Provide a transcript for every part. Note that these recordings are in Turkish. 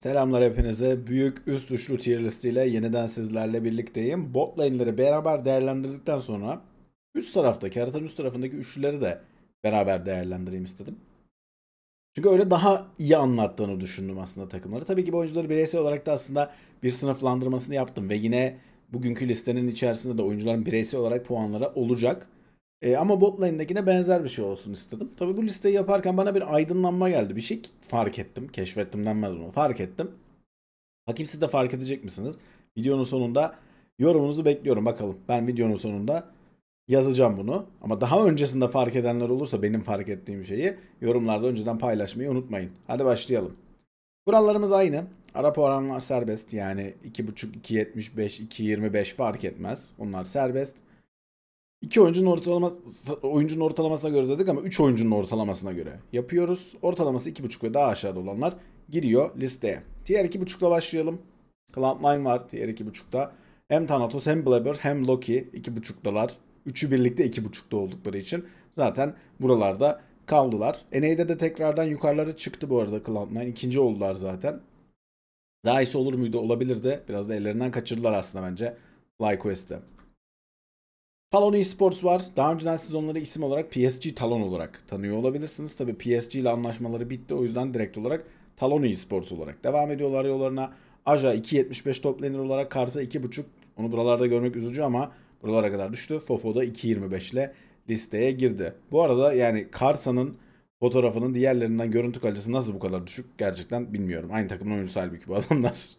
Selamlar hepinize. Büyük üst uçlu tier listiyle yeniden sizlerle birlikteyim. Bot lane'leri beraber değerlendirdikten sonra üst taraftaki, haritanın üst tarafındaki üçlüleri de beraber değerlendireyim istedim. Çünkü öyle daha iyi anlattığını düşündüm aslında takımları. Tabii ki bu oyuncuları bireysel olarak da aslında bir sınıflandırmasını yaptım ve yine bugünkü listenin içerisinde de oyuncuların bireysel olarak puanları olacak. Ama bot lane'dekine benzer bir şey olsun istedim. Tabii bu listeyi yaparken bana bir aydınlanma geldi. Bir şey fark ettim. Keşfettim denmez bunu. Fark ettim. Bakayım siz de fark edecek misiniz? Videonun sonunda yorumunuzu bekliyorum. Bakalım. Ben videonun sonunda yazacağım bunu. Ama daha öncesinde fark edenler olursa benim fark ettiğim şeyi yorumlarda önceden paylaşmayı unutmayın. Hadi başlayalım. Kurallarımız aynı. Ara puanlar serbest. Yani 2.5, 2.75, 2.25 fark etmez. Onlar serbest. İki oyuncunun ortalamasına göre dedik ama 3 oyuncunun ortalamasına göre yapıyoruz. Ortalaması 2.5 ve daha aşağıda olanlar giriyor listeye. Tier 2.5'la başlayalım. Cloud9 var Tier 2.5'ta. Hem Thanatos hem Blabber hem Loki 2.5'dalar. Üçü birlikte 2.5'da oldukları için zaten buralarda kaldılar. NA'de de tekrardan yukarıları çıktı bu arada Cloud9. İkinci oldular zaten. Daha iyisi olur muydu? Olabilirdi. Biraz da ellerinden kaçırdılar aslında bence FlyQuest'te. Talon Esports var. Daha önceden siz onları isim olarak PSG Talon olarak tanıyor olabilirsiniz. Tabi PSG ile anlaşmaları bitti. O yüzden direkt olarak Talon Esports olarak devam ediyorlar yollarına. Aja 2.75 top laner olarak Karsa 2.5. Onu buralarda görmek üzücü ama buralara kadar düştü. Fofo da 2.25 ile listeye girdi. Bu arada yani Karsa'nın fotoğrafının diğerlerinden görüntü kalitesi nasıl bu kadar düşük gerçekten bilmiyorum. Aynı takımın oyuncusu halbuki bu adamlar.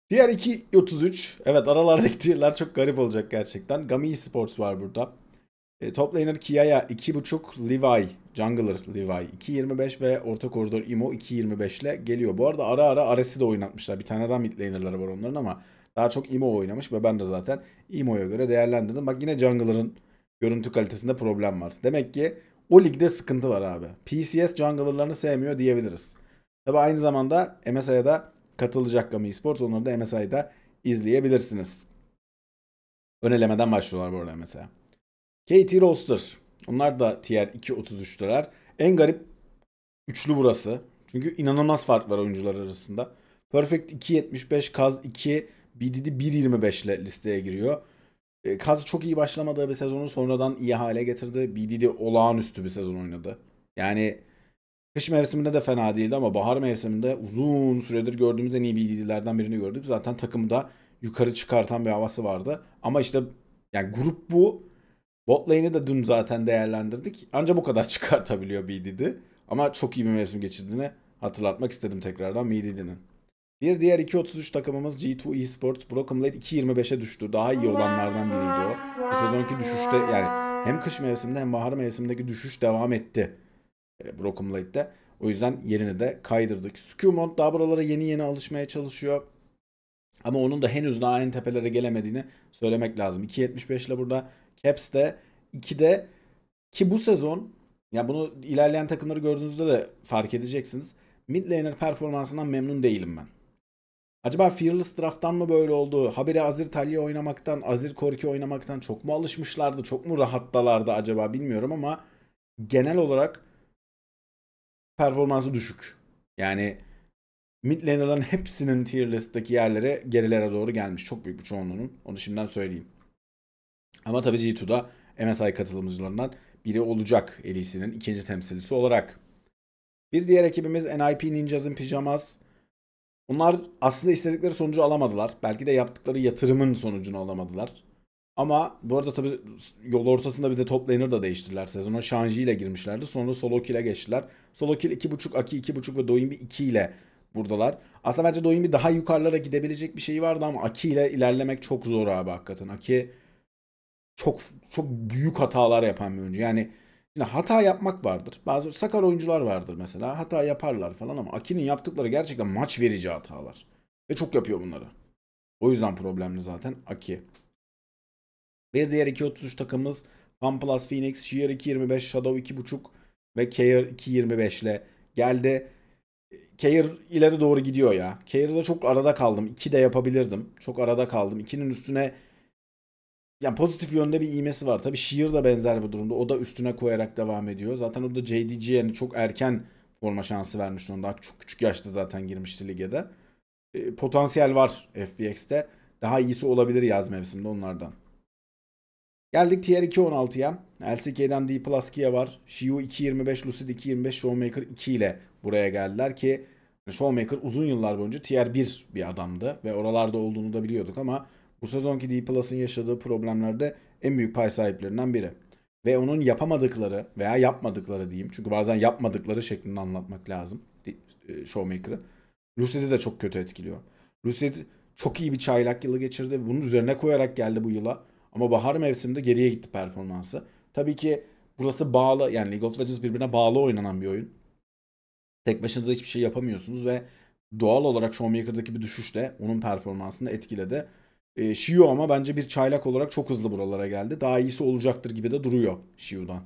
Diğer 2.33. Evet, aralardaki tierler çok garip olacak gerçekten. Gami Sports var burada. Top laner Kia'ya 2.5, Levi, Jungler Levi 2.25 ve orta koridor Imo 2.25 ile geliyor. Bu arada ara ara Ares'i de oynatmışlar. Bir tane daha mid laner'ları var onların ama daha çok Imo oynamış ve ben de zaten Imo'ya göre değerlendirdim. Bak yine Jungler'ın görüntü kalitesinde problem var. Demek ki o ligde sıkıntı var abi. PCS Jungler'larını sevmiyor diyebiliriz. Tabi aynı zamanda MSI'ya da katılacak Gami Esports. Onları da MSI'da izleyebilirsiniz. Ön elemeden başlıyorlar bu arada mesela. KT Roster. Onlar da Tier 2.33'teler. En garip üçlü burası. Çünkü inanılmaz fark var oyuncular arasında. Perfect 2.75, Kaz 2, BDD 1.25 ile listeye giriyor. Kaz çok iyi başlamadığı bir sezonu sonradan iyi hale getirdi. BDD olağanüstü bir sezon oynadı. Yani kış mevsiminde de fena değildi ama bahar mevsiminde uzun süredir gördüğümüz en iyi BDD'lerden birini gördük. Zaten takımı da yukarı çıkartan bir havası vardı. Ama işte yani grup bu. Bot lane'i de dün zaten değerlendirdik. Ancak bu kadar çıkartabiliyor BDD. Ama çok iyi bir mevsim geçirdiğini hatırlatmak istedim tekrardan BDD'nin. Bir diğer 2.33 takımımız G2 Esports. Broken Blade 2.25'e düştü. Daha iyi olanlardan biriydi o. Bu sezonki düşüşte yani hem kış mevsiminde hem bahar mevsimindeki düşüş devam etti. Broken Blade'de. O yüzden yerini de kaydırdık. Skumont daha buralara yeni yeni alışmaya çalışıyor. Ama onun da henüz daha en tepelere gelemediğini söylemek lazım. 2.75 ile burada Caps de 2'de ki bu sezon ya bunu ilerleyen takımları gördüğünüzde de fark edeceksiniz. Mid laner performansından memnun değilim ben. Acaba Fearless Draft'tan mı böyle oldu? Habire Azir Taliyah oynamaktan, Azir Korki oynamaktan çok mu alışmışlardı? Çok mu rahattalardı acaba bilmiyorum ama genel olarak performansı düşük. Yani mid laner'ların hepsinin tier list'teki yerleri gerilere doğru gelmiş. Çok büyük bir çoğunluğunun. Onu şimdiden söyleyeyim. Ama tabii G2'da MSI katılımcılarından biri olacak Elite'nin ikinci temsilcisi olarak. Bir diğer ekibimiz NIP Ninjas'ın Pyjamas. Onlar aslında istedikleri sonucu alamadılar. Belki de yaptıkları yatırımın sonucunu alamadılar. Ama bu arada tabii yol ortasında bir de top laner da değiştirdiler sezona. Shanji ile girmişlerdi. Sonra Solo Kill'e geçtiler. Solo Kill 2.5, Aki 2.5 ve Doinbi 2 ile buradalar. Aslında bence Doinbi daha yukarılara gidebilecek bir şey vardı ama Aki ile ilerlemek çok zor abi hakikaten. Aki çok çok büyük hatalar yapan bir oyuncu. Yani yine hata yapmak vardır. Bazı sakar oyuncular vardır mesela. Hata yaparlar falan ama Aki'nin yaptıkları gerçekten maç verici hatalar. Ve çok yapıyor bunları. O yüzden problemli zaten Aki. Bir diğer 2.33 takımımız OnePlus Phoenix, Sheer 2.25, Shadow 2.5 ve Care 2.25 ile geldi. Care ileri doğru gidiyor ya. Care'da çok arada kaldım. 2 de yapabilirdim. Çok arada kaldım. 2'nin üstüne yani pozitif yönde bir iğmesi var. Tabii Sheer da benzer bir durumda. O da üstüne koyarak devam ediyor. Zaten o da JDG yani çok erken forma şansı vermişti. Daha çok küçük yaşta zaten girmişti lige de. Potansiyel var FPX'te. Daha iyisi olabilir yaz mevsiminde onlardan. Geldik Tier 2.16'ya. LCK'den D Plus Kia var. Shiyu 2.25, Lucid 2.25, Showmaker 2 ile buraya geldiler ki Showmaker uzun yıllar boyunca Tier 1 bir adamdı ve oralarda olduğunu da biliyorduk ama bu sezonki D Plus'ın yaşadığı problemlerde en büyük pay sahiplerinden biri. Ve onun yapamadıkları veya yapmadıkları diyeyim. Çünkü bazen yapmadıkları şeklinde anlatmak lazım Showmaker'ı. Lucid'i de çok kötü etkiliyor. Lucid çok iyi bir çaylak yılı geçirdi. Bunun üzerine koyarak geldi bu yıla. Ama bahar mevsiminde geriye gitti performansı. Tabii ki burası bağlı, yani League of Legends birbirine bağlı oynanan bir oyun. Tek başınıza hiçbir şey yapamıyorsunuz ve doğal olarak Showmaker'daki bir düşüş de onun performansını etkiledi. Shio ama bence bir çaylak olarak çok hızlı buralara geldi. Daha iyisi olacaktır gibi de duruyor Shio'dan.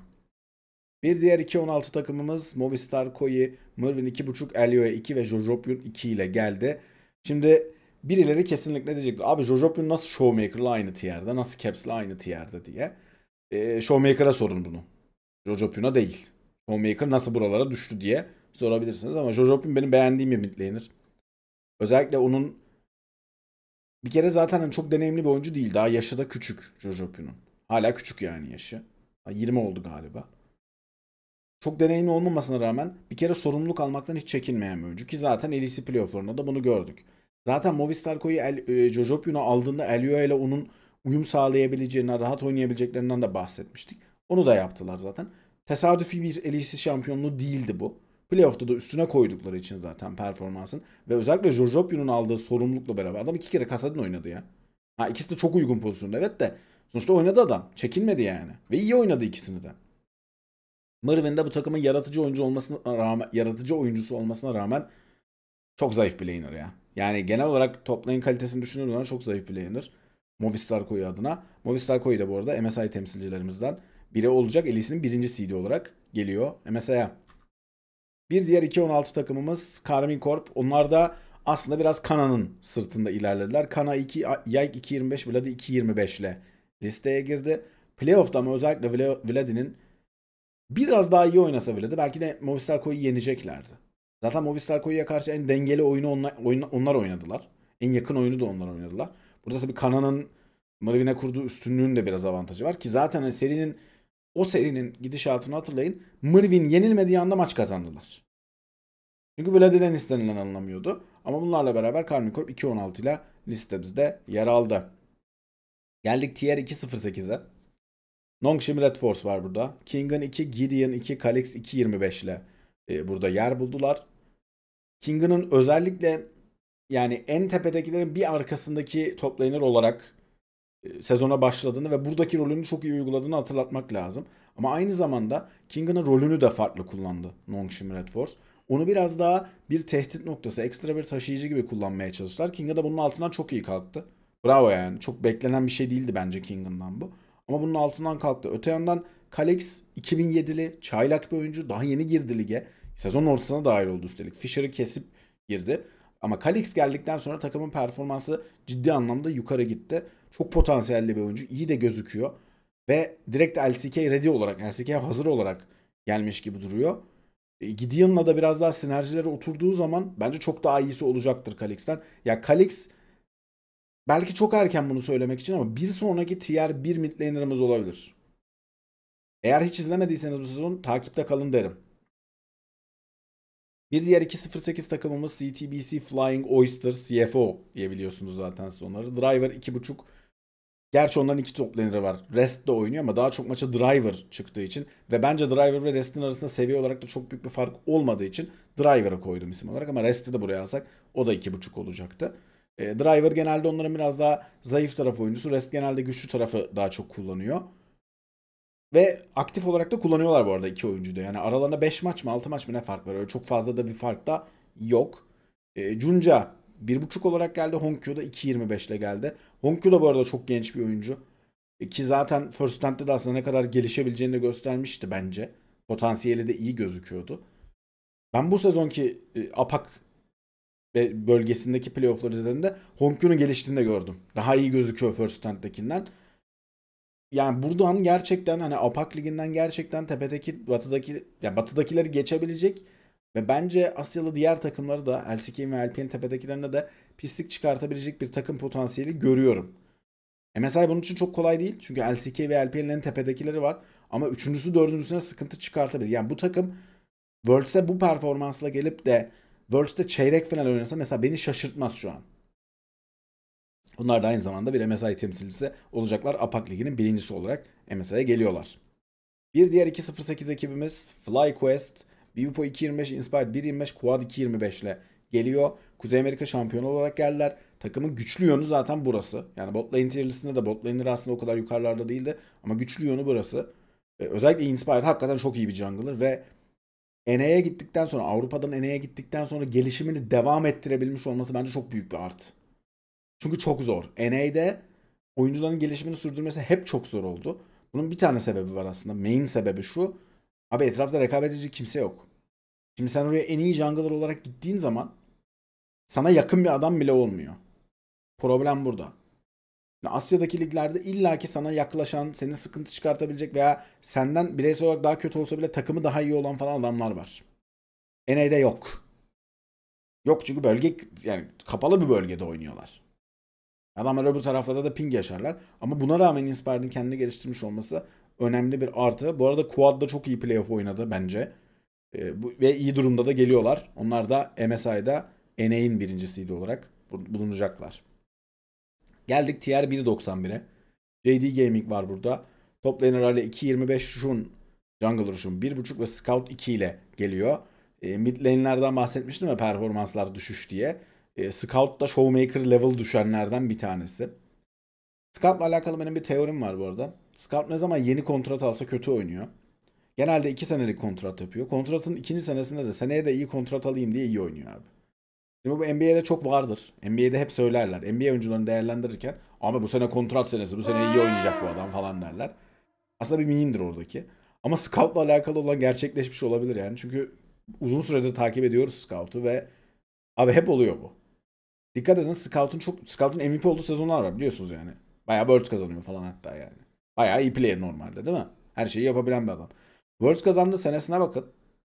Bir diğer 2.16 takımımız Movistar Koyi, Mervin 2.5, Elio'ya 2 ve Jojopyun 2 ile geldi. Şimdi birileri kesinlikle diyecektir. Abi Jojopyun nasıl Showmaker'la aynı tier'de, nasıl Caps'la aynı tier'de diye. Showmaker'a sorun bunu. Jojopyun'a değil. Showmaker nasıl buralara düştü diye sorabilirsiniz ama Jojopyun benim beğendiğim bir mid laner. Özellikle onun bir kere zaten hani çok deneyimli bir oyuncu değil. Daha yaşı da küçük Jojopyun'un. Hala küçük yani yaşı. 20 oldu galiba. Çok deneyimli olmamasına rağmen bir kere sorumluluk almaktan hiç çekinmeyen bir oyuncu. Ki zaten LEC playoff'larında da bunu gördük. Zaten Movistar Koyu Jojopyun'u aldığında Elio ile onun uyum sağlayabileceğinden, rahat oynayabileceklerinden de bahsetmiştik. Onu da yaptılar zaten. Tesadüfi bir LEC şampiyonluğu değildi bu. Playoff'ta da üstüne koydukları için zaten performansın. Ve özellikle Jojopyun'un aldığı sorumlulukla beraber adam 2 kere Kassadin oynadı ya. Ha, ikisi de çok uygun pozisyonda evet de. Sonuçta oynadı adam. Çekinmedi yani. Ve iyi oynadı ikisini de. Mervin de bu takımın yaratıcı oyuncusu olmasına rağmen çok zayıf bir laner ya. Yani genel olarak top lane kalitesini düşündüğümden çok zayıf bir laner. Movistar Koyu adına. Movistar Koyu da bu arada MSI temsilcilerimizden biri olacak. Elis'in birinci seed olarak geliyor MSI'ya. Bir diğer 2.16 takımımız Karmin Corp. Onlar da aslında biraz Kana'nın sırtında ilerlediler. Kana 2, Yike 2.25, Vladi 2.25 ile listeye girdi. Playoff'ta ama özellikle Vladi'nin biraz daha iyi oynasa bile de belki de Movistar Koyu'yu yeneceklerdi. Zaten Movistar Koyu'ya karşı en dengeli oyunu onlar oynadılar. En yakın oyunu da onlar oynadılar. Burada tabii Kana'nın Mervin'e kurduğu üstünlüğün de biraz avantajı var ki zaten o serinin gidişatını hatırlayın. Mervin yenilmediği anda maç kazandılar. Çünkü Vladi'den istenilen alınamıyordu. Ama bunlarla beraber Karmik Corp 2.16 ile listemizde yer aldı. Geldik Tier 2.08'e. Nongshim Red Force var burada. Kingan 2, Gideon 2, Kalix 2.25 ile burada yer buldular. Kingan'ın özellikle yani en tepedekilerin bir arkasındaki top laner olarak sezona başladığını ve buradaki rolünü çok iyi uyguladığını hatırlatmak lazım. Ama aynı zamanda Kingan'ın rolünü de farklı kullandı Nongshim Red Force. Onu biraz daha bir tehdit noktası, ekstra bir taşıyıcı gibi kullanmaya çalıştılar. Kingan da bunun altından çok iyi kalktı. Bravo yani. Çok beklenen bir şey değildi bence Kingan'dan bu. Ama bunun altından kalktı. Öte yandan Kalix 2007'li çaylak bir oyuncu. Daha yeni girdi lige. Sezon ortasına dahil oldu üstelik. Fisher'ı kesip girdi. Ama Kalix geldikten sonra takımın performansı ciddi anlamda yukarı gitti. Çok potansiyelli bir oyuncu. İyi de gözüküyor. Ve direkt LCK ready olarak, LCK hazır olarak gelmiş gibi duruyor. Gideon'la da biraz daha sinerjileri oturduğu zaman bence çok daha iyisi olacaktır Kalix'ten. Ya Kalix belki çok erken bunu söylemek için ama bir sonraki tier 1 mid laner'ımız olabilir. Eğer hiç izlemediyseniz bu sezon takipte kalın derim. Bir diğer 2.08 takımımız CTBC Flying Oyster CFO diye biliyorsunuz zaten siz onları. Driver 2.5. Gerçi onların iki top laner'ı var. Rest de oynuyor ama daha çok maça Driver çıktığı için ve bence Driver ve Rest'in arasında seviye olarak da çok büyük bir fark olmadığı için Driver'a koydum isim olarak ama Rest'i de buraya alsak o da 2.5 olacaktı. Driver genelde onların biraz daha zayıf taraf oyuncusu. Rest genelde güçlü tarafı daha çok kullanıyor. Ve aktif olarak da kullanıyorlar bu arada iki oyuncu da. Yani aralarında 5 maç mı 6 maç mı ne fark var? Öyle çok fazla da bir fark da yok. Junja 1.5 olarak geldi. Honkyu da 2.25 ile geldi. Honkyu da bu arada çok genç bir oyuncu. Ki zaten First Stand'de de aslında ne kadar gelişebileceğini de göstermişti bence. Potansiyeli de iyi gözüküyordu. Ben bu sezonki APAC ve bölgesindeki playoff'ları izlediğimde Honkyu'nun geliştiğini de gördüm. Daha iyi gözüküyor First Stand'dekinden. Yani buradan gerçekten hani APAC liginden gerçekten tepedeki batıdakileri geçebilecek Ve bence Asyalı diğer takımları da LCK'in ve LPL'in tepedekilerine de pislik çıkartabilecek bir takım potansiyeli görüyorum. MSI bunun için çok kolay değil. Çünkü LCK ve LPL'in en tepedekileri var. Ama üçüncüsü dördüncüsüne sıkıntı çıkartabilir. Yani bu takım Worlds'e bu performansla gelip de Worlds'te çeyrek final oynasa mesela beni şaşırtmaz şu an. Bunlar da aynı zamanda bir MSI temsilcisi olacaklar. APAC Ligi'nin birincisi olarak MSI'ye geliyorlar. Bir diğer 2.08 ekibimiz FlyQuest, Vivo 2.25, Inspired 1.25, Quad 2.25 ile geliyor. Kuzey Amerika şampiyonu olarak geldiler. Takımın güçlü yönü zaten burası. Yani bot lane tier listinde de bot lane'leri aslında o kadar yukarılarda değildi. Ama güçlü yönü burası. Özellikle Inspired hakikaten çok iyi bir jungler ve NA'ya gittikten sonra, Avrupa'dan NA'ya gittikten sonra gelişimini devam ettirebilmiş olması bence çok büyük bir artı. Çünkü çok zor. NA'de oyuncuların gelişimini sürdürmesi hep çok zor oldu. Bunun bir tane sebebi var aslında. Main sebebi şu. Abi etrafta rekabet edici kimse yok. Şimdi sen oraya en iyi jungler olarak gittiğin zaman sana yakın bir adam bile olmuyor. Problem burada. Yani Asya'daki liglerde illaki sana yaklaşan, senin sıkıntı çıkartabilecek veya senden bireysel olarak daha kötü olsa bile takımı daha iyi olan falan adamlar var. NA'de yok. Yok çünkü bölge yani kapalı bir bölgede oynuyorlar. Adamlar öbür taraflarda da ping yaşarlar. Ama buna rağmen Inspired'in kendini geliştirmiş olması önemli bir artı. Bu arada Quad da çok iyi playoff oynadı bence. Ve iyi durumda da geliyorlar. Onlar da MSI'da NA'in birincisiydi olarak bulunacaklar. Geldik Tier 1.91'e. JD Gaming var burada. Top laner ile 2.25 Shun, Jungler Shun 1.5 ve Scout 2 ile geliyor. Mid lane'lerden bahsetmiştim ya performanslar düşüş diye. Scout da Showmaker level düşenlerden bir tanesi. Scout'la alakalı benim bir teorim var bu arada. Scout ne zaman yeni kontrat alsa kötü oynuyor. Genelde 2 senelik kontrat yapıyor. Kontratın ikinci senesinde de seneye de iyi kontrat alayım diye iyi oynuyor abi. Şimdi bu NBA'de çok vardır. NBA'de hep söylerler. NBA oyuncularını değerlendirirken ama bu sene kontrat senesi, bu sene iyi oynayacak bu adam falan derler. Aslında bir miyimdir oradaki. Ama Scout'la alakalı olan gerçekleşmiş olabilir yani. Çünkü uzun süredir takip ediyoruz Scout'u ve abi hep oluyor bu. Dikkat edin Scout'un MVP olduğu sezonlar var biliyorsunuz yani. Bayağı Worlds kazanıyor falan hatta yani. Bayağı iyi player normalde değil mi? Her şeyi yapabilen bir adam. Worlds kazandığı senesine bakın.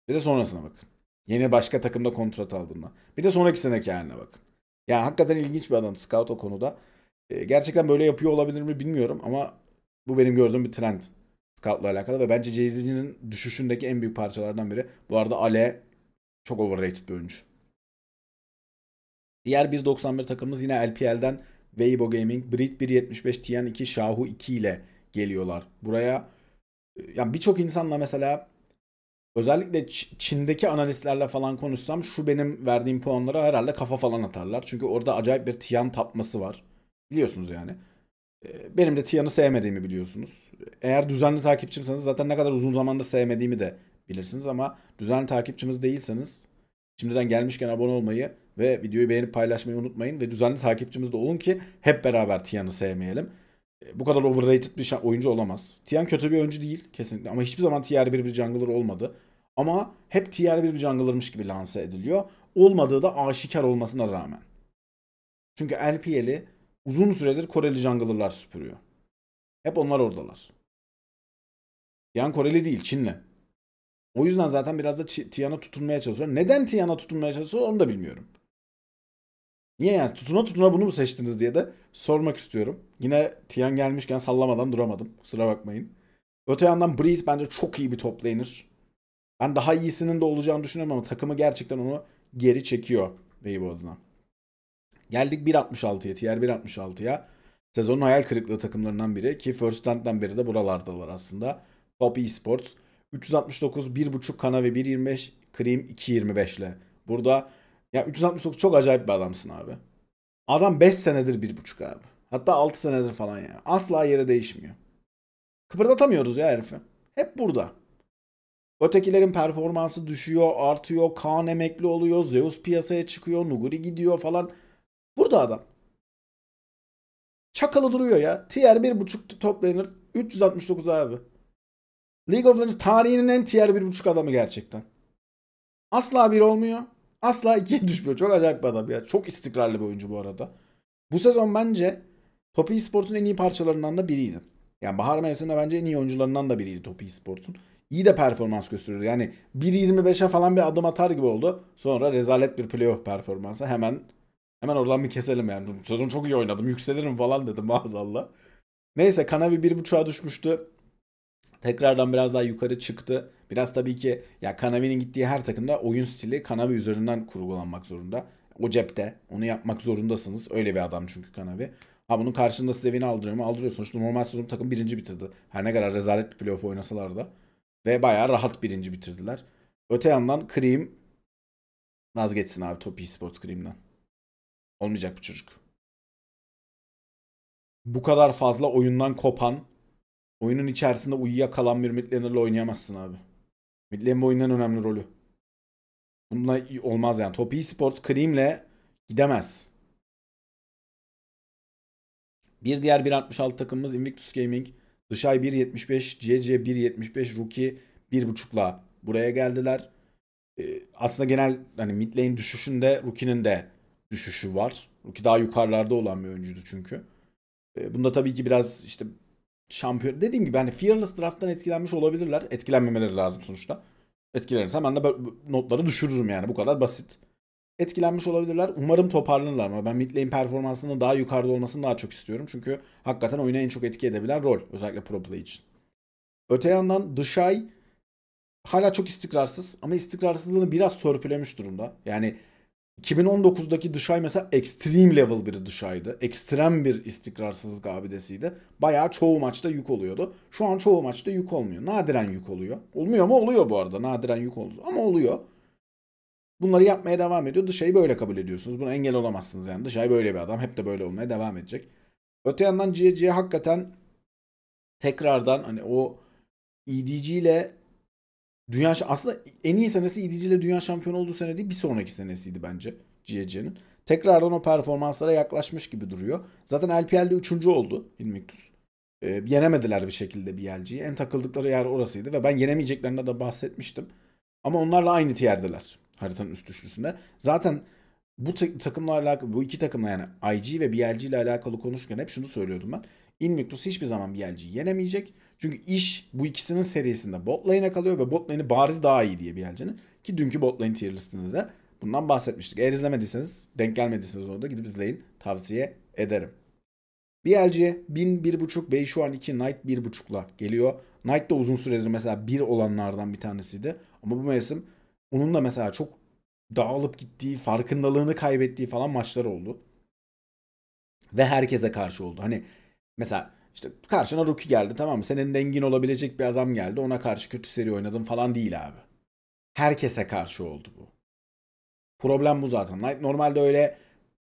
Bir de sonrasına bakın. Yeni başka takımda kontrat aldığında. Bir de sonraki seneki haline bakın. Yani hakikaten ilginç bir adam Scout o konuda. Gerçekten böyle yapıyor olabilir mi bilmiyorum ama bu benim gördüğüm bir trend. Scout'la alakalı ve bence Jay-Z'nin düşüşündeki en büyük parçalardan biri. Bu arada Ale çok overrated bir oyuncu. Diğer 1.91 takımımız yine LPL'den Weibo Gaming, Brit 1.75, TN2, Shahu 2 ile geliyorlar. Buraya yani birçok insanla mesela özellikle Çin'deki analistlerle falan konuşsam şu benim verdiğim puanlara herhalde kafa falan atarlar. Çünkü orada acayip bir Tian tapması var. Biliyorsunuz yani. Benim de Tian'ı sevmediğimi biliyorsunuz. Eğer düzenli takipçimseniz zaten ne kadar uzun zamanda sevmediğimi de bilirsiniz ama düzenli takipçimiz değilseniz şimdiden gelmişken abone olmayı ve videoyu beğenip paylaşmayı unutmayın ve düzenli takipçimiz de olun ki hep beraber Tian'ı sevmeyelim. Bu kadar overrated bir oyuncu olamaz. Tian kötü bir oyuncu değil kesinlikle ama hiçbir zaman tier 1 bir jungler olmadı. Ama hep tier 1 bir jungler'mış gibi lanse ediliyor. Olmadığı da aşikar olmasına rağmen. Çünkü LPL'i uzun süredir Koreli jungler'lar süpürüyor. Hep onlar oradalar. Tian Koreli değil, Çinli. O yüzden zaten biraz da Tian'a tutunmaya çalışıyor. Neden Tian'a tutunmaya çalışıyor onu da bilmiyorum. Niye yani tutuna tutuna bunu mu seçtiniz diye de sormak istiyorum. Yine Tian gelmişken sallamadan duramadım. Kusura bakmayın. Öte yandan Breeze bence çok iyi bir top laner. Ben daha iyisinin de olacağını düşünüyorum ama takımı gerçekten onu geri çekiyor Weibo adına. Geldik 1.66'ya, Tier 1.66'ya. Sezonun hayal kırıklığı takımlarından biri ki First Stand'den beri de buralardalar aslında. Top Esports 369 1.5 Kana ve 1.25 Cream 2.25 ile. Burada ya 369 çok acayip bir adamsın abi. Adam 5 senedir 1.5 abi. Hatta 6 senedir falan ya. Asla yeri değişmiyor. Kıpırdatamıyoruz ya herifi. Hep burada. Ötekilerin performansı düşüyor, artıyor. Kaan emekli oluyor. Zeus piyasaya çıkıyor. Nuguri gidiyor falan. Burada adam. Çakalı duruyor ya. Tier 1.5 top laner. 369 abi. League of Legends tarihinin en tier 1.5 adamı gerçekten. Asla bir olmuyor. Asla ikiye düşmüyor. Çok acayip bir adam ya. Çok istikrarlı bir oyuncu bu arada. Bu sezon bence Top Esports'un en iyi parçalarından da biriydi. Yani bahar mevsiminde bence en iyi oyuncularından da biriydi Top Esports'un. iyi de performans gösteriyordu. Yani 1.25'e falan bir adım atar gibi oldu. Sonra rezalet bir playoff performansı. Hemen oradan bir keselim yani. Sezon çok iyi oynadım, yükselirim falan dedim maazallah. Neyse Kanavi 1.5'a düşmüştü. Tekrardan biraz daha yukarı çıktı. Biraz tabii ki ya Kanavi'nin gittiği her takımda oyun stili Kanavi üzerinden kurgulanmak zorunda. O cepte. Onu yapmak zorundasınız. Öyle bir adam çünkü Kanavi. Ha bunun karşılığında size win aldırıyor mu? Aldırıyor. Sonuçta normal sezon takım birinci bitirdi. Her ne kadar rezalet bir playoff oynasalar da. Ve bayağı rahat birinci bitirdiler. Öte yandan Cream vazgeçsin abi Top Esports Cream'den. Olmayacak bu çocuk. Bu kadar fazla oyundan kopan, oyunun içerisinde uyuyakalan bir mid laner'la oynayamazsın abi. Mid lane bu oyunun en önemli rolü. Bununla olmaz yani. Top Esports Cream'le gidemez. Bir diğer 1.66 takımımız Invictus Gaming. Dışay 1.75, CC 1.75, Rookie 1.5'la buraya geldiler. Aslında genel hani mid lane düşüşünde Rookie'nin de düşüşü var. Rookie daha yukarılarda olan bir oyuncuydu çünkü. Bunda tabii ki biraz işte şampiyon dediğim gibi hani Fearless Draft'tan etkilenmiş olabilirler. Etkilenmemeleri lazım sonuçta. Etkilenirse ben de notları düşürürüm yani bu kadar basit. Etkilenmiş olabilirler. Umarım toparlanırlar ama ben mid lane performansının daha yukarıda olmasını daha çok istiyorum. Çünkü hakikaten oyuna en çok etki edebilen rol. Özellikle pro play için. Öte yandan Dışay hala çok istikrarsız ama istikrarsızlığını biraz törpülemiş durumda. Yani 2019'daki Dışay mesela extreme level bir Dışay'dı. Ekstrem bir istikrarsızlık abidesiydi. Bayağı çoğu maçta yük oluyordu. Şu an çoğu maçta yük olmuyor. Nadiren yük oluyor. Olmuyor mu? Oluyor bu arada. Nadiren yük oluyor. Ama oluyor. Bunları yapmaya devam ediyor. Dışayı böyle kabul ediyorsunuz. Buna engel olamazsınız yani. Dışay böyle bir adam. Hep de böyle olmaya devam edecek. Öte yandan GG'ye hakikaten tekrardan hani o EDG ile aslında en iyi senesi EDG ile dünya şampiyonu olduğu sene değil bir sonraki senesiydi bence GG'nin. Tekrardan o performanslara yaklaşmış gibi duruyor. Zaten LPL'de 3. oldu Invictus. Yenemediler bir şekilde BLG'yi. En takıldıkları yer orasıydı ve ben yenemeyeceklerinden de bahsetmiştim. Ama onlarla aynı tier'deler haritanın üst üçlüsünde. Zaten bu takımla alakalı, bu iki takımla yani IG ve BLG ile alakalı konuşurken hep şunu söylüyordum ben. Invictus hiçbir zaman BLG'yi yenemeyecek. Çünkü iş bu ikisinin serisinde bot lane'e kalıyor ve bot lane'i bariz daha iyi diye BLG'nin. Ki dünkü bot lane tier listinde de bundan bahsetmiştik. Eğer izlemediyseniz, denk gelmediyseniz orada gidip izleyin. Tavsiye ederim. BLG 1000, 1.5, Bey şu an 2, Knight 1.5'la geliyor. Knight da uzun süredir mesela 1 olanlardan bir tanesiydi. Ama bu mevsim onun da mesela çok dağılıp gittiği, farkındalığını kaybettiği falan maçlar oldu. Ve herkese karşı oldu. Hani mesela işte karşına Rookie geldi, tamam mı? Senin dengin olabilecek bir adam geldi. Ona karşı kötü seri oynadın falan değil abi. Herkese karşı oldu bu. Problem bu zaten. Knight normalde öyle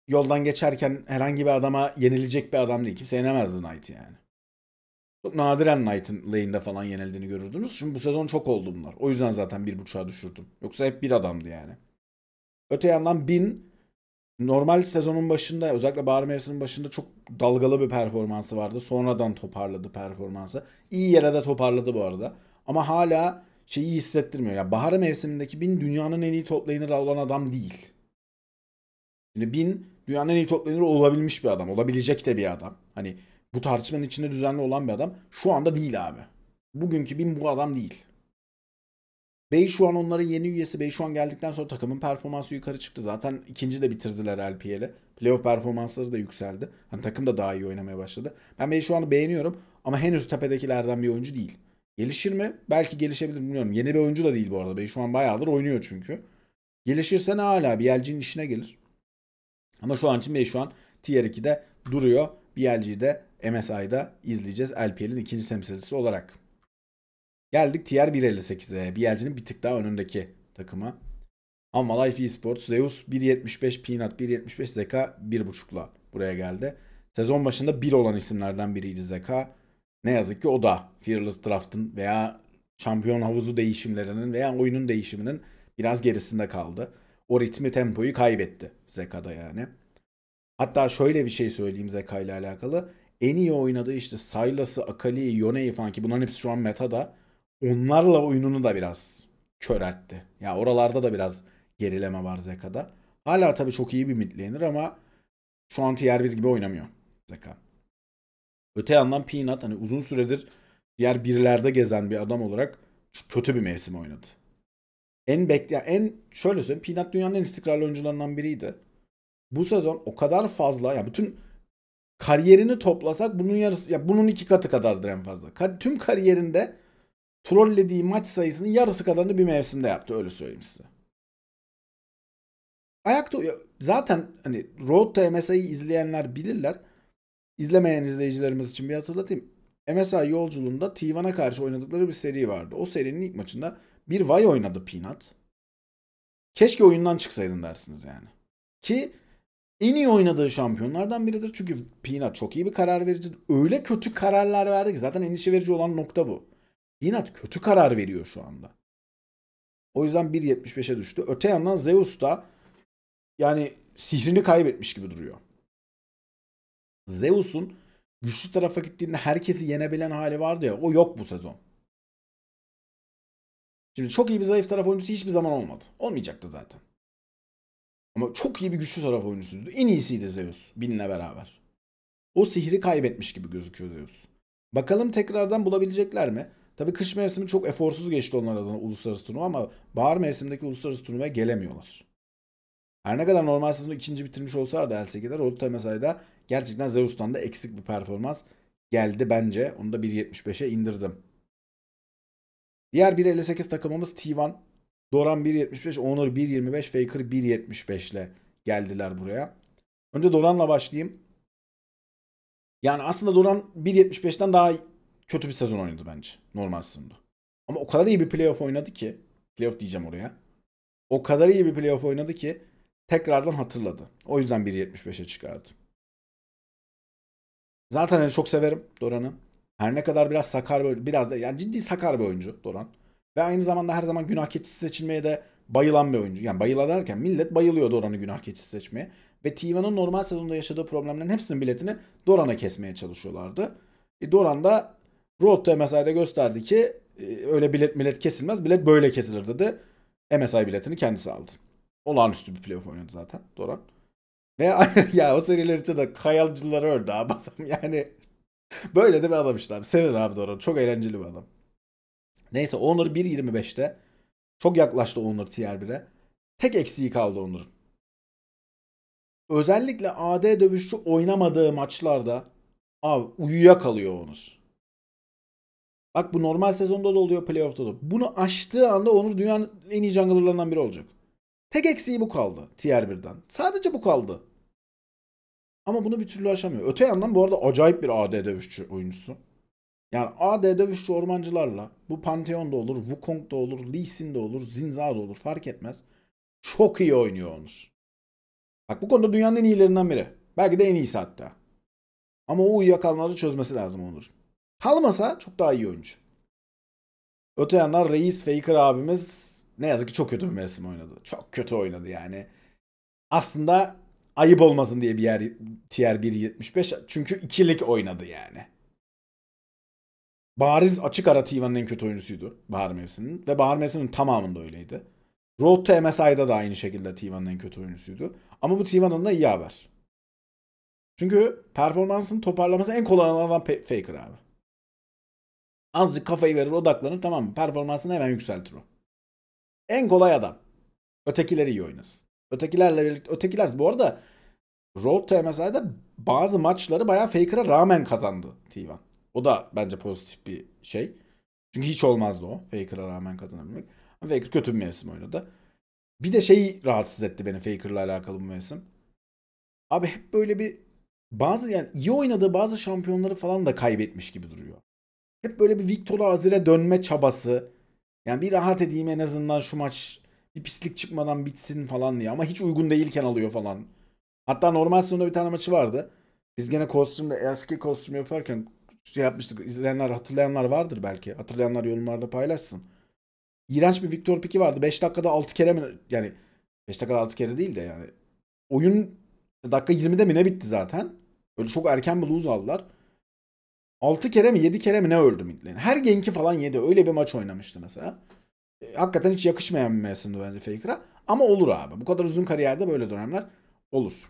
yoldan geçerken herhangi bir adama yenilecek bir adam değil. Kimse yenemezdi Knight'ı yani. Çok nadiren Knight'ın lane'de falan yenildiğini görürdünüz. Şimdi bu sezon çok oldu bunlar. O yüzden zaten 1.5'a düşürdüm. Yoksa hep bir adamdı yani. Öte yandan Bin normal sezonun başında özellikle bahar mevsiminin başında çok dalgalı bir performansı vardı. Sonradan toparladı performansı. İyi yere de toparladı bu arada. Ama hala şeyi hissettirmiyor. Ya bahar mevsimindeki Bin dünyanın en iyi top laner'ı olan adam değil. Şimdi Bin dünyanın en iyi top laner'ı olabilmiş bir adam. Olabilecek de bir adam. Hani bu tartışmanın içinde düzenli olan bir adam. Şu anda değil abi. Bugünkü Bin bu adam değil. Bey şu an onların yeni üyesi. Bey şu an geldikten sonra takımın performansı yukarı çıktı. Zaten ikinci de bitirdiler LPL'i. Playoff performansları da yükseldi. Hani takım da daha iyi oynamaya başladı. Ben Bey'i şu an beğeniyorum ama henüz tepedekilerden bir oyuncu değil. Gelişir mi? Belki gelişebilir bilmiyorum. Yeni bir oyuncu da değil bu arada. Bey şu an bayağıdır oynuyor çünkü. Gelişirse ne hala BLG'nin işine gelir. Ama şu an için Bey şu an Tier 2'de duruyor. BLG'de MSI'da izleyeceğiz LPL'in ikinci temsilcisi olarak. Geldik Tier 1.58'e. BLG'nin bir tık daha önündeki takıma. Ama Life Esports, Zeus 1.75, Peanut 1.75, Zeka 1.5'la buraya geldi. Sezon başında 1 olan isimlerden biriydi Zeka. Ne yazık ki o da Fearless Draft'ın veya şampiyon havuzu değişimlerinin veya oyunun değişiminin biraz gerisinde kaldı. O ritmi, tempoyu kaybetti Zeka'da yani. Hatta şöyle bir şey söyleyeyim Zeka ile alakalı. En iyi oynadığı işte Sylas'ı, Akali'yi, Yone'yi falan ki bunların hepsi şu an meta'da. Onlarla oyununu da biraz köreltti. Ya oralarda da biraz gerileme var Zeka'da. Hala tabii çok iyi bir mid laner ama şu an tier 1 gibi oynamıyor Zeka. Öte yandan Peanut hani uzun süredir diğer birlerde gezen bir adam olarak kötü bir mevsim oynadı. Şöyle söyleyeyim, Peanut dünyanın en istikrarlı oyuncularından biriydi. Bu sezon o kadar fazla, ya bütün kariyerini toplasak bunun yarısı, ya bunun 2 katı kadardır en fazla. Tüm kariyerinde trollediği maç sayısının yarısı kadarını bir mevsimde yaptı, öyle söyleyeyim size. Zaten hani Road to MSI'yi izleyenler bilirler. İzlemeyen izleyicilerimiz için bir hatırlatayım. MSI yolculuğunda T1'a karşı oynadıkları bir seri vardı. O serinin ilk maçında bir Vay oynadı Peanut. Keşke oyundan çıksaydın dersiniz yani. Ki en iyi oynadığı şampiyonlardan biridir. Çünkü Peanut çok iyi bir karar vericidir. Öyle kötü kararlar verdi ki zaten endişe verici olan nokta bu. Peanut kötü karar veriyor şu anda. O yüzden 1.75'e düştü. Öte yandan Zeus da yani sihrini kaybetmiş gibi duruyor. Zeus'un güçlü tarafa gittiğinde herkesi yenebilen hali vardı ya, o yok bu sezon. Şimdi çok iyi bir zayıf taraf oyuncusu hiçbir zaman olmadı. Olmayacaktı zaten. Ama çok iyi bir güçlü taraf oyuncusuydu. En iyisiydi Zeus Bin'le beraber. O sihri kaybetmiş gibi gözüküyor Zeus. Bakalım tekrardan bulabilecekler mi? Tabii kış mevsimi çok eforsuz geçti onlar adına uluslararası turnuva ama bahar mevsimindeki uluslararası turnuvaya gelemiyorlar. Her ne kadar normal sezonu ikinci bitirmiş olsalar da LCK'de Road to MSI'da gerçekten Zeus'tan da eksik bir performans geldi bence. Onu da 1.75'e indirdim. Diğer 1.58 takımımız T1. Doran 1.75, Honor 1.25, Faker 1.75 ile geldiler buraya. Önce Doran'la başlayayım. Yani aslında Doran 1.75'ten daha kötü bir sezon oynadı bence normal sezonda. Ama o kadar iyi bir playoff oynadı ki, playoff diyeceğim oraya. O kadar iyi bir playoff oynadı ki tekrardan hatırladı. O yüzden 1.75'e çıkardı. Zaten çok severim Doran'ı. Her ne kadar biraz sakar bir, biraz da yani ciddi sakar bir oyuncu Doran. Ve aynı zamanda her zaman günah keçisi seçilmeye de bayılan bir oyuncu. Yani bayıla derken millet bayılıyor Doran'ı günah keçisi seçmeye. Ve T1'ın normal sezonda yaşadığı problemlerin hepsinin biletini Doran'a kesmeye çalışıyorlardı. Doran da Road to MSI'de gösterdi ki öyle bilet kesilmez. Bilet böyle kesilir dedi. MSI biletini kendisi aldı. Olağanüstü bir playoff oynadı zaten Doran. Ve ya o seriler için de kayalcıları öldü abi adam yani. Böyle de bir adam işte abi. Sevin abi Doran. Çok eğlenceli bir adam. Neyse Honor 1.25'te. Çok yaklaştı Honor Tier 1'e. Tek eksiği kaldı Honor'un. Özellikle AD dövüşçü oynamadığı maçlarda abi uyuyakalıyor Honor. Bak bu normal sezonda da oluyor, playoff'ta da. Bunu aştığı anda Honor dünyanın en iyi junglerlarından biri olacak. Tek eksiği bu kaldı Tier 1'den. Sadece bu kaldı. Ama bunu bir türlü aşamıyor. Öte yandan bu arada acayip bir AD dövüşçü oyuncusu. Yani AD dövüşçü ormancılarla bu Pantheon'da olur, Wukong da olur, Lee Sin de olur, Zinza da olur fark etmez. Çok iyi oynuyor Onur. Bak bu konuda dünyanın en iyilerinden biri. Belki de en iyisi hatta. Ama o uyuyakalmaları çözmesi lazım Onur. Kalmasa çok daha iyi oyuncu. Öte yandan Reis Faker abimiz ne yazık ki çok kötü bir mevsim oynadı. Çok kötü oynadı yani. Aslında ayıp olmasın diye bir yer tier 1.75 çünkü ikilik oynadı yani. Bariz açık ara T1'ın en kötü oyuncusuydu bahar mevsiminin. Ve bahar mevsiminin tamamında öyleydi. Road to MSI'da da aynı şekilde T1'ın en kötü oyuncusuydu. Ama bu T1'ın da iyi haber. Çünkü performansını toparlaması en kolay olan adam Faker abi. Azıcık kafayı verir, odaklanır, tamam mı? Performansını hemen yükseltir o. En kolay adam. Ötekileri iyi oynasın. Ötekilerle birlikte, ötekiler bu arada Road to MSI'da bazı maçları bayağı Faker'a rağmen kazandı T1. O da bence pozitif bir şey. Çünkü hiç olmazdı o. Faker'a rağmen kazanabilmek. Ama Faker kötü bir mevsim oynadı. Bir de şey rahatsız etti beni Faker'la alakalı bu mevsim. Abi hep böyle bir bazı yani iyi oynadığı bazı şampiyonları falan da kaybetmiş gibi duruyor. Hep böyle bir Victor Azir'e dönme çabası. Yani bir rahat edeyim en azından şu maç bir pislik çıkmadan bitsin falan diye. Ama hiç uygun değilken alıyor falan. Hatta normal sezonda bir tane maçı vardı. Biz gene kostümde eski kostüm yaparken şey yapmıştık. İzleyenler, hatırlayanlar vardır belki. Hatırlayanlar yorumlarda paylaşsın. İğrenç bir Victor Pick'i vardı. 5 dakikada 6 kere mi, yani 5 dakikada 6 kere değil de yani. Oyun dakika 20'de mi ne bitti zaten. Öyle çok erken bir lose aldılar. 6 kere mi 7 kere mi ne öldü midlane. Her genki falan yedi. Öyle bir maç oynamıştı mesela. Hakikaten hiç yakışmayan bir mevsimdi bence Faker'a. Ama olur abi. Bu kadar uzun kariyerde böyle dönemler olur.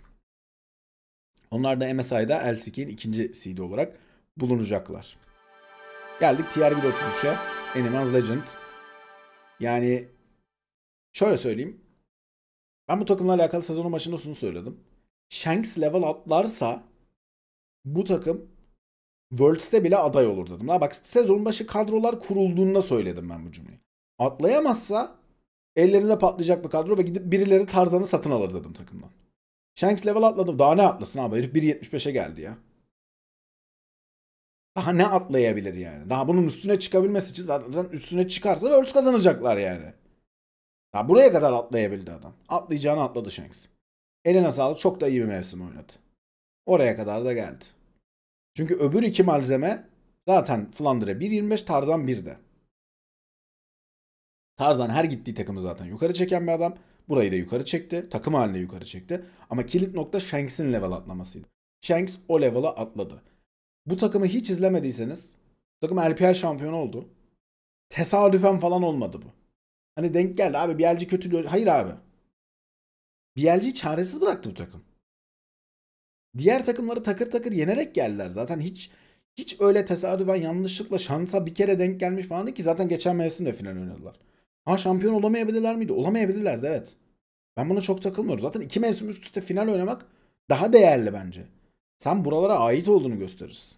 Onlar da MSI'da LCK'in ikinci seed olarak bulunacaklar. Geldik Tier 1.33'e. Animals Legend. Yani şöyle söyleyeyim. Ben bu takımla alakalı sezonun başında şunu söyledim. Shanks level atlarsa bu takım Worlds'te bile aday olur dedim. La bak sezonun başı kadrolar kurulduğunda söyledim ben bu cümleyi. Atlayamazsa ellerinde patlayacak bir kadro ve gidip birileri Tarzan'ı satın alır dedim takımdan. Shanks level atladı. Daha ne atlasın abi? Herif 1.75'e geldi ya. Daha ne atlayabilir yani? Daha bunun üstüne çıkabilmesi için zaten üstüne çıkarsa Worlds kazanacaklar yani. Ya buraya kadar atlayabildi adam. Atlayacağını atladı Shanks. Eline sağlık, çok da iyi bir mevsim oynadı. Oraya kadar da geldi. Çünkü öbür iki malzeme zaten Flandre 1.25, Tarzan 1'de. Tarzan her gittiği takımı zaten yukarı çeken bir adam. Burayı da yukarı çekti. Takım haline yukarı çekti. Ama kilit nokta Shanks'in level atlamasıydı. Shanks o level'a atladı. Bu takımı hiç izlemediyseniz bu takım LPL şampiyonu oldu. Tesadüfen falan olmadı bu. Hani denk geldi abi Bielci kötü. Hayır abi. Bielci'yi çaresiz bıraktı bu takım. Diğer takımları takır takır yenerek geldiler. Zaten hiç öyle tesadüfen yanlışlıkla şansa bir kere denk gelmiş falan değil ki zaten geçen mevsim de final oynadılar. Ha şampiyon olamayabilirler miydi? Olamayabilirlerdi evet. Ben buna çok takılmıyorum. Zaten iki mevsim üst üste final oynamak daha değerli bence. Sen buralara ait olduğunu gösterirsin.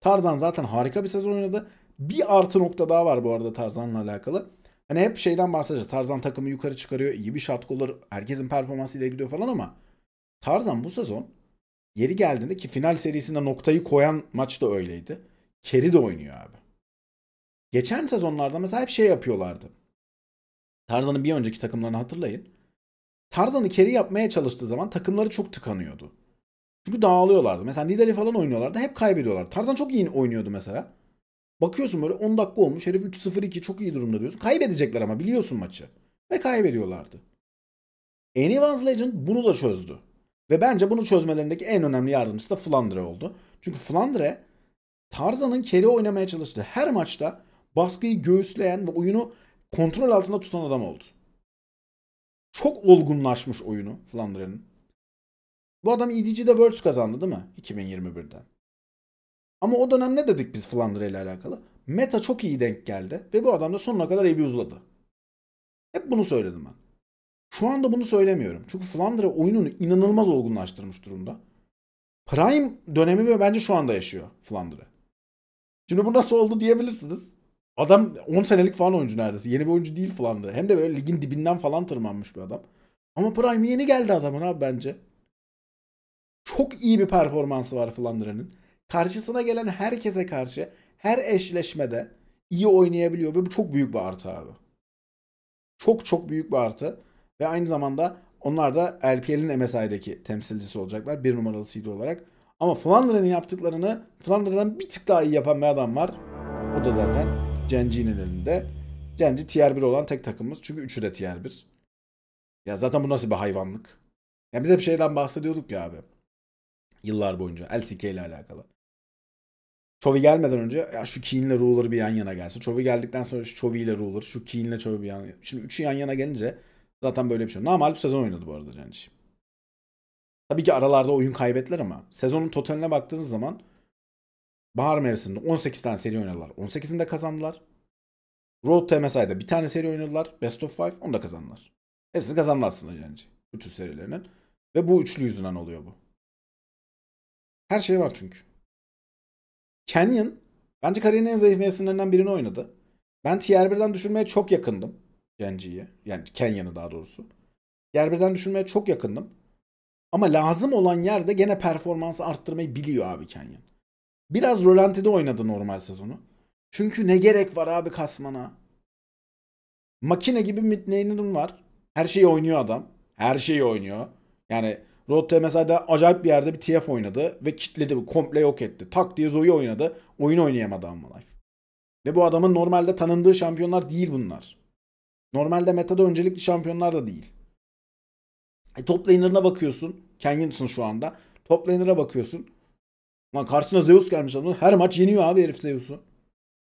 Tarzan zaten harika bir sezon oynadı. Bir artı nokta daha var bu arada Tarzan'la alakalı. Hani hep şeyden bahsedeceğiz. Tarzan takımı yukarı çıkarıyor. İyi bir shot caller. Herkesin performansıyla gidiyor falan ama Tarzan bu sezon yeri geldiğinde ki final serisinde noktayı koyan maç da öyleydi. Carry de oynuyor abi. Geçen sezonlarda mesela hep şey yapıyorlardı. Tarzan'ın bir önceki takımlarını hatırlayın. Tarzan'ı carry yapmaya çalıştığı zaman takımları çok tıkanıyordu. Çünkü dağılıyorlardı. Mesela Nidalee falan oynuyorlardı. Hep kaybediyorlar. Tarzan çok iyi oynuyordu mesela. Bakıyorsun böyle 10 dakika olmuş. Herif 3-0-2 çok iyi durumda diyorsun. Kaybedecekler ama biliyorsun maçı. Ve kaybediyorlardı. Anyone's Legend bunu da çözdü. Ve bence bunu çözmelerindeki en önemli yardımcısı da Flandre oldu. Çünkü Flandre Tarzan'ın carry oynamaya çalıştığı her maçta baskıyı göğüsleyen ve oyunu kontrol altında tutan adam oldu. Çok olgunlaşmış oyunu Flandre'nin. Bu adam EDG'de Worlds kazandı değil mi? 2021'de. Ama o dönem ne dedik biz Flandre ile alakalı? Meta çok iyi denk geldi ve bu adam da sonuna kadar abuzeladı. Hep bunu söyledim ben. Şu anda bunu söylemiyorum. Çünkü Flandre oyununu inanılmaz olgunlaştırmış durumda. Prime dönemi ve bence şu anda yaşıyor Flandre. Şimdi bu nasıl oldu diyebilirsiniz. Adam 10 senelik falan oyuncu neredeyse. Yeni bir oyuncu değil Flandre. Hem de böyle ligin dibinden falan tırmanmış bir adam. Ama Prime yeni geldi adamın abi bence. Çok iyi bir performansı var Flandre'nin. Karşısına gelen herkese karşı her eşleşmede iyi oynayabiliyor ve bu çok büyük bir artı abi. Çok çok büyük bir artı. Ve aynı zamanda onlar da LPL'in MSI'deki temsilcisi olacaklar. Bir numaralı seed olarak. Ama Flandre'nin yaptıklarını Flandre'den bir tık daha iyi yapan bir adam var. O da zaten Genji'nin elinde. Genji tier 1 olan tek takımımız. Çünkü üçü de tier 1. Ya zaten bu nasıl bir hayvanlık? Ya biz hep şeyden bahsediyorduk ya abi. Yıllar boyunca LCK ile alakalı. Chovy gelmeden önce ya şu Keen ile Ruler bir yan yana gelsin. Chovy geldikten sonra şu Chovy ile Ruler, şu Keen ile Chovy bir yan yana. Şimdi üçü yan yana gelince zaten böyle bir şey. Normal bir sezon oynadı bu arada Genji. Tabii ki aralarda oyun kaybettiler ama sezonun totaline baktığınız zaman bahar mevsiminde 18 tane seri oynadılar. 18'ini de kazandılar. Road to MSI'de bir tane seri oynadılar. Best of 5 onu da kazandılar. Hepsini kazandı aslında Genji. Bütün serilerinin. Ve bu üçlü yüzünden oluyor bu. Her şey var çünkü. Canyon bence kariyerinin en zayıf mevsimlerinden birini oynadı. Ben Tier 1'den düşürmeye çok yakındım. Genji'yi. Yani Canyon'ı daha doğrusu. Tier 1'den düşürmeye çok yakındım. Ama lazım olan yerde gene performansı arttırmayı biliyor abi Canyon. Biraz rölantide oynadı normal sezonu. Çünkü ne gerek var abi kasmana? Makine gibi mid laner'ın var. Her şeyi oynuyor adam. Her şeyi oynuyor. Yani Road to MSI'da acayip bir yerde bir TF oynadı ve kitledi, komple yok etti. Tak diye Zoe oynadı. Oyun oynayamadı Amma Life. Ve bu adamın normalde tanındığı şampiyonlar değil bunlar. Normalde metada öncelikli şampiyonlar da değil. Top laner'ına bakıyorsun. Canyon'sın şu anda. Top laner'a bakıyorsun. Lan karşısına Zeus gelmiş adam. Her maç yeniyor abi herif Zeus'u.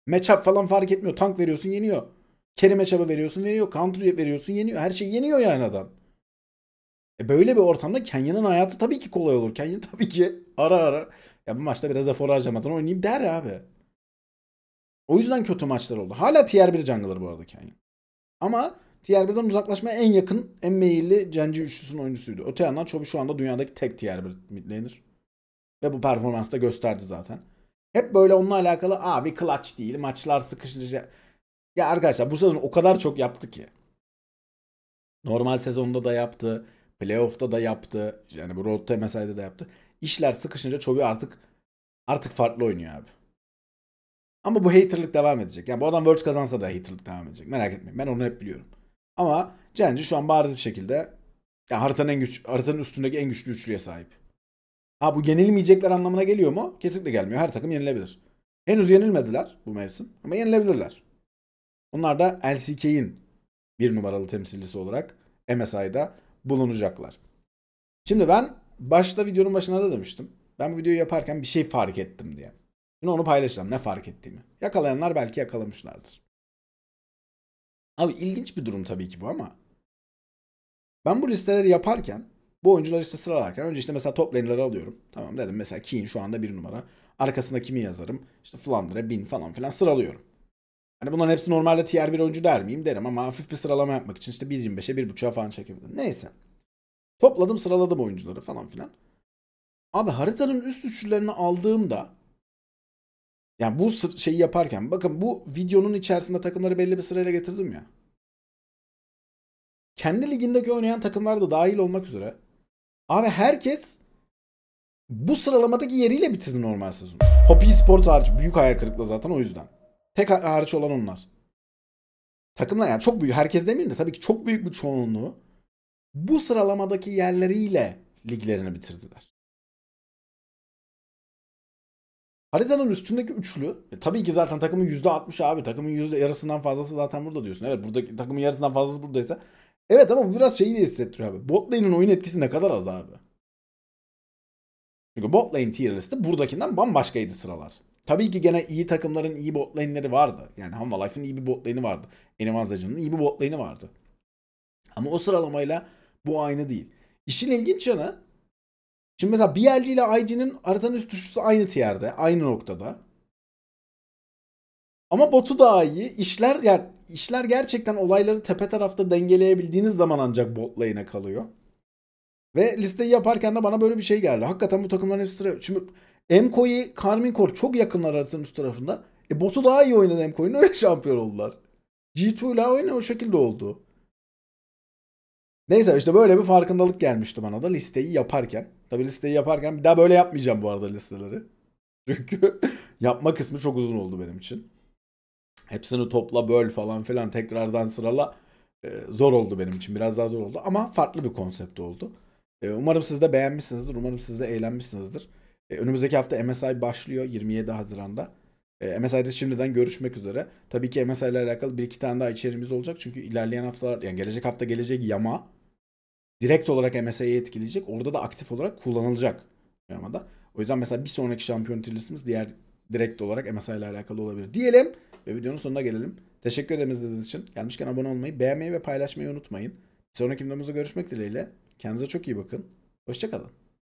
Matchup falan fark etmiyor. Tank veriyorsun yeniyor. Carry matchup'ı veriyorsun yeniyor. Counter veriyorsun yeniyor. Her şeyi yeniyor yani adam. Böyle bir ortamda Kenya'nın hayatı tabii ki kolay olur. Kenya tabii ki ara ara ya bu maçta biraz efor harcamadan oynayayım der abi. O yüzden kötü maçlar oldu. Hala tier 1 jungler bu arada Kenya. Ama Tier 1'den uzaklaşmaya en yakın, en meyilli Genji üçlüsünün oyuncusuydu. Öte yandan Chovy şu anda dünyadaki tek Tier 1 mid laner. Ve bu performansı da gösterdi zaten. Hep böyle onunla alakalı abi clutch değil, maçlar sıkışınca. Ya arkadaşlar bu sezon o kadar çok yaptı ki. Normal sezonda da yaptı. Playoff'ta da yaptı. Yani bu Road to MSI'de de yaptı. İşler sıkışınca Chovy artık farklı oynuyor abi. Ama bu haterlık devam edecek. Yani bu adam Worlds kazansa da haterlık devam edecek. Merak etmeyin. Ben onu hep biliyorum. Ama Genji şu an bariz bir şekilde yani haritanın üstündeki en güçlü üçlüye sahip. Ha bu yenilmeyecekler anlamına geliyor mu? Kesinlikle gelmiyor. Her takım yenilebilir. Henüz yenilmediler bu mevsim ama yenilebilirler. Onlar da LCK'in bir numaralı temsilcisi olarak MSI'da bulunacaklar. Şimdi ben başta videonun başına da demiştim. Ben bu videoyu yaparken bir şey fark ettim diye. Şimdi onu paylaşacağım ne fark ettiğimi. Yakalayanlar belki yakalamışlardır. Abi ilginç bir durum tabii ki bu ama ben bu listeleri yaparken bu oyuncuları işte sıralarken önce işte mesela top laner'ları alıyorum. Tamam dedim mesela Keane şu anda bir numara. Arkasında kimi yazarım? İşte Flandre, Bin falan filan sıralıyorum. Hani bunların hepsi normalde tier 1 oyuncu der miyim? Derim ama hafif bir sıralama yapmak için işte 1.25'e 1.5'a falan çekebilirim. Neyse. Topladım sıraladım oyuncuları falan filan. Abi haritanın üst üçlülerini aldığımda yani bu şeyi yaparken bakın bu videonun içerisinde takımları belli bir sırayla getirdim ya. Kendi ligindeki oynayan takımlar da dahil olmak üzere. Abi herkes bu sıralamadaki yeriyle bitirdi normal sezon. Poppy Sports hariç büyük hayal kırıklığı zaten o yüzden. Tek hariç olan onlar. Takımlar yani çok büyük herkes demeyeyim de tabii ki çok büyük bir çoğunluğu bu sıralamadaki yerleriyle liglerini bitirdiler. Haritanın üstündeki üçlü tabii ki zaten takımın %60 abi takımın yarısından fazlası zaten burada diyorsun. Evet buradaki takımın yarısından fazlası buradaysa. Evet ama bu biraz şeyi de hissettiriyor abi. Bot lane'in oyun etkisi ne kadar az abi. Çünkü bot lane tier listi buradakinden bambaşkaydı sıralar. Tabii ki gene iyi takımların iyi bot lane'leri vardı. Yani Hanwha Life'ın iyi bir bot lane'i vardı. Animal Legend'ın iyi bir bot lane'i vardı. Ama o sıralamayla bu aynı değil. İşin ilginç yanı şimdi mesela BLG ile IG'nin haritanın üst üçlüsü aynı tier'de, aynı noktada. Ama botu daha iyi. İşler gerçekten olayları tepe tarafta dengeleyebildiğiniz zaman ancak bot lane'e kalıyor. Ve listeyi yaparken de bana böyle bir şey geldi. Hakikaten bu takımların hepsi sıra. Şimdi Emko'yu, Karmin Core çok yakınlar haritanın üst tarafında. Botu daha iyi oynadı Emko'nun öyle şampiyon oldular. G2 ile oyunu o şekilde oldu. Neyse işte böyle bir farkındalık gelmişti bana da listeyi yaparken. Tabii listeyi yaparken bir daha böyle yapmayacağım bu arada listeleri. Çünkü yapma kısmı çok uzun oldu benim için. Hepsini topla böl falan filan tekrardan sırala zor oldu benim için. Biraz daha zor oldu ama farklı bir konsept oldu. Umarım siz de beğenmişsinizdir. Umarım siz de eğlenmişsinizdir. Önümüzdeki hafta MSI başlıyor 27 Haziran'da. MSI'de şimdiden görüşmek üzere. Tabii ki MSI ile alakalı bir iki tane daha içeriğimiz olacak. Çünkü ilerleyen haftalar yani gelecek hafta gelecek yama direkt olarak MSI'yi etkileyecek. Orada da aktif olarak kullanılacak yamada. O yüzden mesela bir sonraki şampiyon listemiz diğer direkt olarak MSI ile alakalı olabilir. Diyelim ve videonun sonuna gelelim. Teşekkür ederim izlediğiniz için. Gelmişken abone olmayı, beğenmeyi ve paylaşmayı unutmayın. Sonraki videomuzda görüşmek dileğiyle. Kendinize çok iyi bakın. Hoşçakalın.